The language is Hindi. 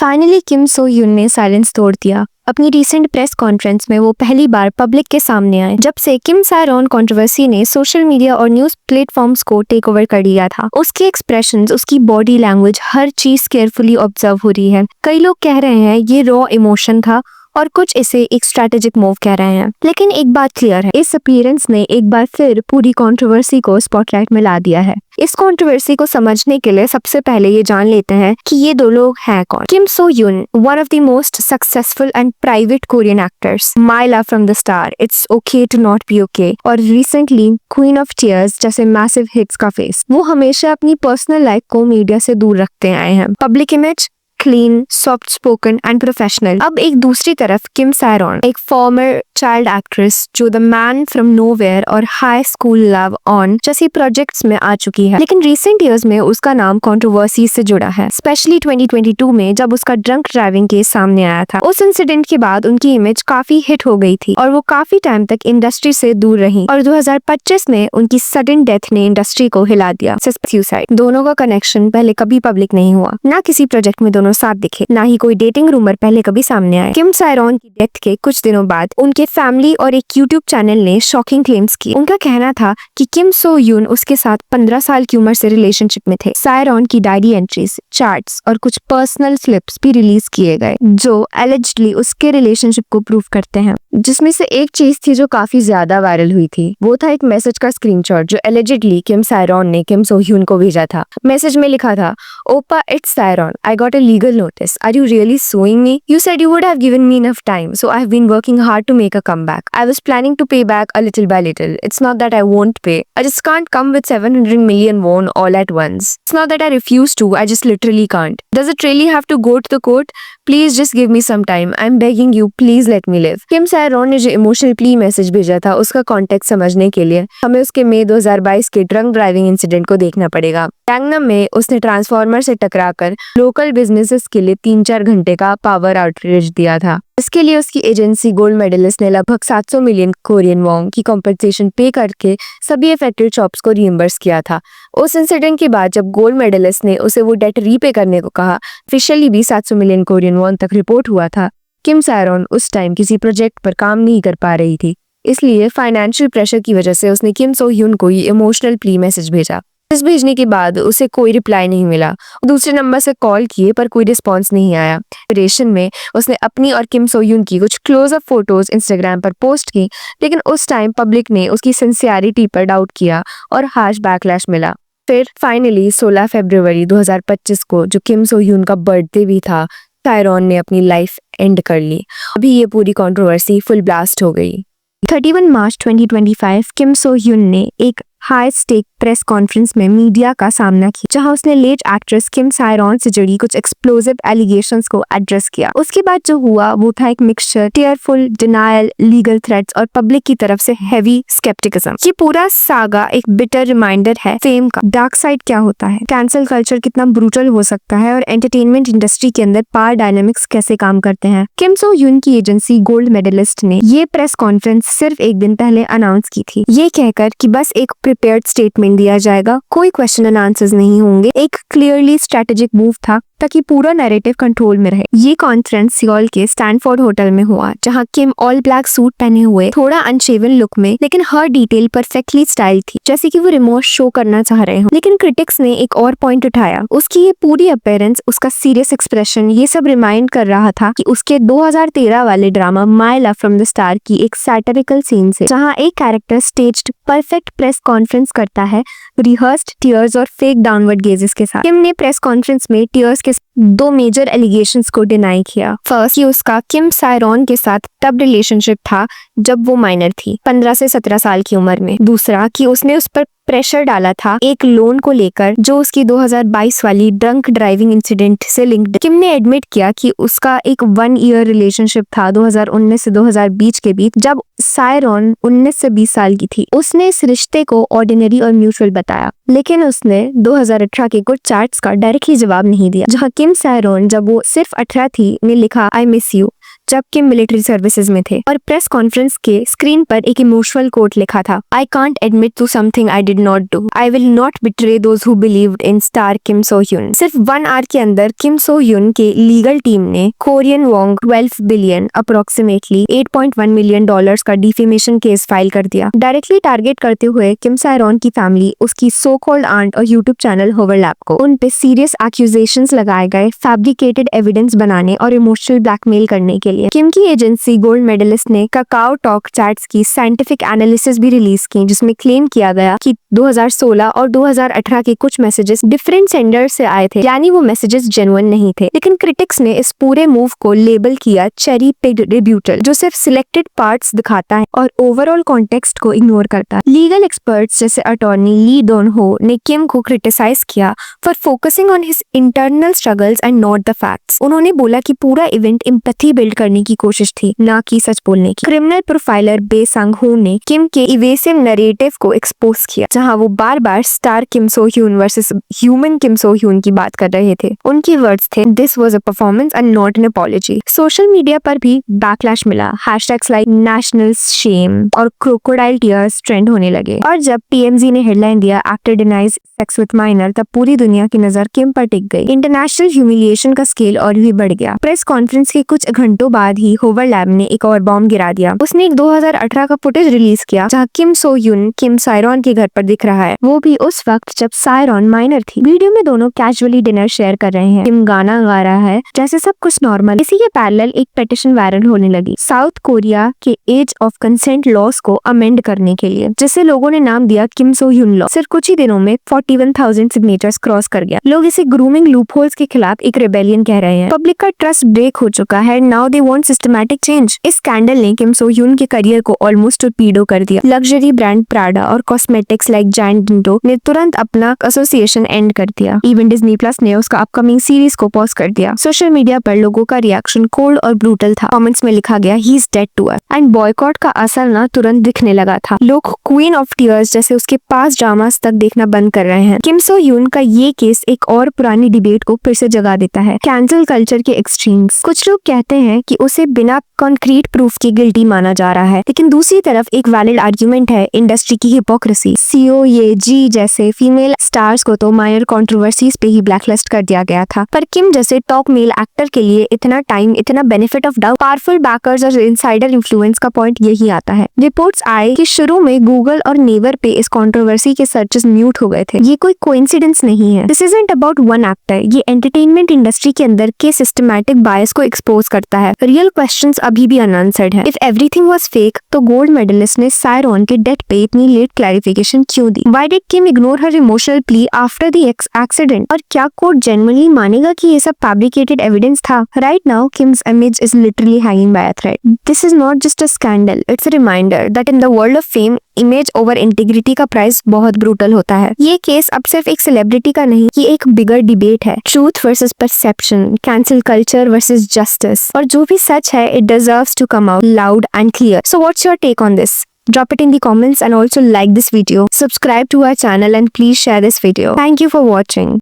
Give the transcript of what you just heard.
फाइनली किम सो ह्यून ने साइलेंस तोड़ दिया। अपनी रिसेंट प्रेस कॉन्फ्रेंस में वो पहली बार पब्लिक के सामने आए जब से किम सायरॉन कंट्रोवर्सी ने सोशल मीडिया और न्यूज प्लेटफॉर्म्स को टेक ओवर कर लिया था। उसके एक्सप्रेशंस, उसकी बॉडी लैंग्वेज, हर चीज केयरफुली ऑब्जर्व हो रही है। कई लोग कह रहे हैं ये रॉ इमोशन था और कुछ इसे एक स्ट्रेटेजिक मूव कह रहे हैं। लेकिन एक बात क्लियर है, इस अपीयरेंस ने एक बार फिर पूरी कंट्रोवर्सी को स्पॉटलाइट में ला दिया है। इस कंट्रोवर्सी को समझने के लिए सबसे पहले ये जान लेते हैं कि ये दो लोग हैं कौन। Kim Soo Hyun, one of the most successful and private Korean actors, my love from the star, it's okay to not be okay और रिसेंटली क्वीन ऑफ टीयर्स जैसे मैसिव हिट्स का फेस। वो हमेशा अपनी पर्सनल लाइफ को मीडिया से दूर रखते आए हैं। Public image clean, soft spoken and professional. अब एक दूसरी तरफ किम सायरॉन, एक फॉर्मर चाइल्ड एक्ट्रेस जो द मैन फ्रॉम नोवेयर और हाई स्कूल लव ऑन जैसी प्रोजेक्ट्स में आ चुकी है। लेकिन रिसेंट ईयर्स में उसका नाम कंट्रोवर्सी से जुड़ा है, स्पेशली 2022 में जब उसका ड्रंक ड्राइविंग केस सामने आया था। उस इंसिडेंट के बाद उनकी इमेज काफी हिट हो गई थी और वो काफी टाइम तक इंडस्ट्री से दूर रही और 2025 में उनकी सडन डेथ ने इंडस्ट्री को हिला दिया। सुसाइड। दोनों का कनेक्शन पहले कभी पब्लिक नहीं हुआ, ना किसी प्रोजेक्ट में दोनों साथ दिखे, ना ही कोई डेटिंग रूमर पहले कभी सामने आए। किम सायरॉन की डेथ के कुछ दिनों बाद उनके फैमिली और एक यूट्यूब चैनल ने शॉकिंग क्लेम्स किए। उनका कहना था कि किम सो ह्यून उसके साथ 15 साल की उम्र से रिलेशनशिप में थे। सायरॉन की डायरी एंट्रीज, चार्ट्स और कुछ पर्सनल स्लिप्स भी रिलीज किए गए जो एलिजिडली उसके रिलेशनशिप को प्रूव करते हैं। जिसमें से एक चीज थी जो काफी ज्यादा वायरल हुई थी, वो था एक मैसेज का स्क्रीनशॉट जो एलिजिडली किम सायरॉन ने किम सो ह्यून को भेजा था। मैसेज में लिखा था, ओपा it's Saeron, I got a legal notice. Are you really suing me? You said you would have given me enough time, so I have been working hard to make a comeback. I was planning to pay back a little by little. It's not that I won't pay. I just can't come with 700 million won all at once. It's not that I refuse to, I just literally can't. Does it really have to go to the court? Please just give me some time. I'm begging you, please let me live. किम सायरॉन ने जो इमोशनल प्ली मैसेज भेजा था उसका कॉन्टेक्स्ट समझने के लिए हमें उसके मई 2022 के ड्रंक ड्राइविंग इंसिडेंट को देखना पड़ेगा। गैंगनम में उसने ट्रांसफार्मर से टकराकर लोकल बिजनेसेस के लिए 3-4 घंटे का पावर आउटरीच दिया था। इसके लिए उसकी एजेंसी गोल्ड मेडलिस्ट ने लगभग 700 मिलियन कोरियन वॉन्ग की कॉम्पेंसेशन पे करके सभी अफेक्टेड शॉप्स को रिइंबर्स किया था। उस इंसिडेंट के बाद जब गोल्ड मेडलिस्ट ने उसे वो डेट रीपे करने को कहा, ऑफिशियली भी 700 मिलियन कोरियन वॉन तक रिपोर्ट हुआ था। किम सायरॉन उस टाइम किसी प्रोजेक्ट पर काम नहीं कर पा रही थी, इसलिए फाइनेंशियल प्रेशर की वजह से उसने किम सो ह्यून को ये इमोशनल प्ली मैसेज भेजा। इस भेजने के बाद उसे कोई रिप्लाई नहीं मिला। दूसरे नंबर से कॉल किए पर कोई रिस्पांस नहीं आया। रेशन में उसने अपनी और किम सो ह्यून की कुछ क्लोजअप फोटोज इंस्टाग्राम पर पोस्ट की, लेकिन उस टाइम पब्लिक ने उसकी सिंसियरिटी पर डाउट किया और हार्श बैकलैश मिला। फिर फाइनली 16 फरवरी 2025 को, जो किम सो ह्यून का बर्थडे भी था, सायरॉन ने अपनी लाइफ एंड कर ली। अभी ये पूरी कंट्रोवर्सी फुल ब्लास्ट हो गई। 31 मार्च 2025 किम सो ह्यून ने एक हाई स्टेक प्रेस कॉन्फ्रेंस में मीडिया का सामना किया, जहां उसने लेट एक्ट्रेस किम सायरॉन से जुड़ी कुछ एक्सप्लोसिव एलिगेशंस को एड्रेस किया। उसके बाद जो हुआ वो था एक mixture, tearful, denial, legal threats और पब्लिक की तरफ से हैवी स्केप्टिसिज्म। ये पूरा सागा एक बिटर रिमाइंडर है फेम का डार्क साइड क्या होता है, कैंसल कल्चर कितना ब्रूटल हो सकता है और एंटरटेनमेंट इंडस्ट्री के अंदर पावर डायनामिक्स कैसे काम करते हैं। किम सो ह्यून की एजेंसी गोल्ड मेडलिस्ट ने ये प्रेस कॉन्फ्रेंस सिर्फ एक दिन पहले अनाउंस की थी, ये कहकर कि बस एक प्रिपेयर्ड स्टेटमेंट दिया जाएगा, कोई क्वेश्चन एंड आंसर्स नहीं होंगे। एक क्लियरली स्ट्रेटेजिक मूव था ताकि पूरा नैरेटिव कंट्रोल में रहे। ये कॉन्फ्रेंस सियोल के स्टैनफोर्ड होटल में हुआ, जहां किम ऑल ब्लैक सूट पहने हुए, थोड़ा अनशेवन लुक में, लेकिन हर डिटेल परफेक्टली स्टाइल थी, जैसे कि वो रिमोट शो करना चाह रहे हो। लेकिन क्रिटिक्स ने एक और पॉइंट उठाया, उसकी ये पूरी अपीयरेंस, उसका सीरियस एक्सप्रेशन, ये सब रिमाइंड कर रहा था कि उसके 2013 वाले drama my love from the star की एक सैटिरिकल सीन से, जहां एक character staged perfect press conference करता है रिहर्स्ड टीयर्स और फेक डाउनवर्ड गेजेस के साथ। किम ने प्रेस कॉन्फ्रेंस में टीयर्स के 2 मेजर एलिगेशंस को डिनाई किया। फर्स्ट, कि उसका किम सायरॉन के साथ तब रिलेशनशिप था जब वो माइनर थी, 15 से 17 साल की उम्र में। दूसरा, कि उसने उस पर प्रेशर डाला था एक लोन को लेकर जो उसकी 2022 वाली ड्रंक ड्राइविंग इंसिडेंट से लिंक्ड। किम ने एडमिट किया कि उसका एक 1 ईयर रिलेशनशिप था 2019 से 2020 के बीच, जब सायरॉन 19 से 20 साल की थी। उसने इस रिश्ते को ऑर्डिनरी और म्यूचुअल बताया, लेकिन उसने 2018 के कुछ चार्ट्स का डायरेक्टली जवाब नहीं दिया, जहां किम सायरॉन, जब वो सिर्फ 18 थी, ने लिखा आई मिस यू, जब किम मिलिट्री सर्विसेज में थे, और प्रेस कॉन्फ्रेंस के स्क्रीन पर एक इमोशनल कोट लिखा था, I can't admit to something I did not do, I will not betray those who believed in star Kim Soo Hyun. सिर्फ 1 आवर के अंदर किम सो ह्यून के लीगल टीम ने Korean won 12 billion approximately $8.1 million का डिफेमेशन केस फाइल कर दिया, डायरेक्टली टारगेट करते हुए किम सायरॉन की फैमिली, उसकी सो कॉल्ड आंट और यूट्यूब चैनल होवरलैप को। उन पे सीरियस एक्यूजेशंस लगाए गए फैब्रिकेटेड एविडेंस बनाने और इमोशनल ब्लैकमेल करने के लिए। किम की एजेंसी गोल्ड मेडलिस्ट ने काकाओ टॉक चैट्स की साइंटिफिक एनालिसिस भी रिलीज की, जिसमें क्लेम किया गया कि 2016 और 2018 के कुछ मैसेजेस डिफरेंट सेंडर से आए थे, यानी वो मैसेजेस जेन्युइन नहीं थे। लेकिन क्रिटिक्स ने इस पूरे मूव को लेबल किया चेरी पिक्ड रिब्यूटल, जो सिर्फ सिलेक्टेड पार्ट्स दिखाता है और ओवरऑल कॉन्टेक्स्ट को इग्नोर करता है। लीगल एक्सपर्ट्स जैसे अटॉर्नी ली डोन हो ने किम को क्रिटिसाइज किया for focusing on his internal struggles and not the facts. उन्होंने बोला कि पूरा इवेंट एम्पैथी बिल्ड करने की कोशिश थी, ना कि सच बोलने की। क्रिमिनल प्रोफाइलर बे संग हो ने किम के इवेसिव नैरेटिव को एक्सपोज किया, जहां वो बार बार star Kim Soo Hyun versus human किम सो ह्यून की बात कर रहे थे। उनकी वर्ड्स थे, this was a performance and not an apology. Social media पर भी बैकलैश मिला, हैशटैग्स लाइक नेशनल शेम और क्रोकोडाइल टीयर्स ट्रेंड होने लगे। और जब TMZ ने हेडलाइन दिया actor denies sex with minor, तब पूरी दुनिया की नजर किम पर टिक गई। इंटरनेशनल ह्यूमिलिएशन का स्केल और भी बढ़ गया। प्रेस कॉन्फ्रेंस के कुछ घंटों बाद ही होवरलैप ने एक और बॉम्ब गिरा दिया। उसने एक 2018 का फुटेज रिलीज किया, जहां किम सो ह्यून किम सायरॉन के घर पर दिख रहा है, वो भी उस वक्त जब सायरॉन माइनर थी। वीडियो में दोनों कैजुअली डिनर शेयर कर रहे हैं, किम गाना गा रहा है, जैसे सब कुछ नॉर्मल। इसी के पैरेलल एक पिटीशन वायरल होने लगी साउथ कोरिया के एज ऑफ कंसेंट लॉस को अमेंड करने के लिए, जिसे लोगों ने नाम दिया किम सो ह्यून लॉ। सिर्फ कुछ ही दिनों में 41,000 सिग्नेचर्स क्रॉस कर गया। लोग इसे ग्रूमिंग लूपहोल्स के खिलाफ एक रेबेलियन कह रहे हैं। पब्लिक का ट्रस्ट ब्रेक हो चुका है, now they want systematic change. इस स्कैंडल ने किम सो ह्यून के करियर को ऑलमोस्ट टॉर्पीडो कर दिया। लग्जरी ब्रांड प्राडा और कॉस्मेटिक्स लाइक जायंट डिंटो ने तुरंत अपना एसोसिएशन एंड कर दिया। इवन डिज्नी प्लस ने उसका अपकमिंग सीरीज को पॉज कर दिया। सोशल मीडिया पर लोगों का रिएक्शन कोल्ड और ब्रूटल था। कमेंट्स में लिखा गया, he is dead to us, and boycott का असर ना तुरंत दिखने लगा था। लोग क्वीन ऑफ टीयर्स जैसे उसके पास ड्रामास तक देखना बंद कर रहे हैं। किम सो ह्यून का ये केस एक और पुरानी डिबेट को फिर से जगा देता है, कैंसिल कल्चर के एक्सट्रीम्स। कुछ लोग कहते हैं कि उसे बिना कॉन्क्रीट प्रूफ के गिल्टी माना जा रहा है, लेकिन दूसरी तरफ एक वैलिड आर्ग्यूमेंट है इंडस्ट्री की हिपोक्रेसी। COAG जैसे फीमेल स्टार्स को तो माइनर कंट्रोवर्सीज पे ही ब्लैकलिस्ट कर दिया गया था, पर किम जैसे टॉप मेल एक्टर के लिए इतना टाइम, इतना benefit of doubt, powerful bakers और इनसाइडर इन्फ्लुएंस का पॉइंट यही आता है। रिपोर्ट्स आए कि शुरू में गूगल और नेवर पे इस कंट्रोवर्सी के सर्चेस म्यूट हो गए थे। ये कोई कोइंसिडेंस नहीं है। This isn't about one actor, ये एंटरटेनमेंट इंडस्ट्री के अंदर के सिस्टमैटिक बायस को एक्सपोज करता है। रियल क्वेश्चंस अभी भी अनआंसर्ड है। इफ एवरीथिंग वाज फेक, तो गोल्ड मेडलिस्ट ने सायरॉन के डेथ पे इतनी लेट क्लैरिफिकेशन क्यों दी? Why did Kim ignore her emotional plea after the accident? और क्या कोर्ट जेन्युइनली मानेगा कि ये सब फैब्रिकेटेड एविडेंस था? Right now Kim's image is literally hanging by a thread. This is not just a scandal, it's a reminder that in the world of fame, image over integrity का प्राइस बहुत ब्रूटल होता है। ये केस अब सिर्फ एक सेलिब्रिटी का नहीं, ये एक बिगर डिबेट है। Truth versus perception, cancel culture versus justice, और जो भी सच है, it deserves to come out loud and clear. So what's your take on this? Drop it in the comments and also like this video. Subscribe to our channel and please share this video. Thank you for watching.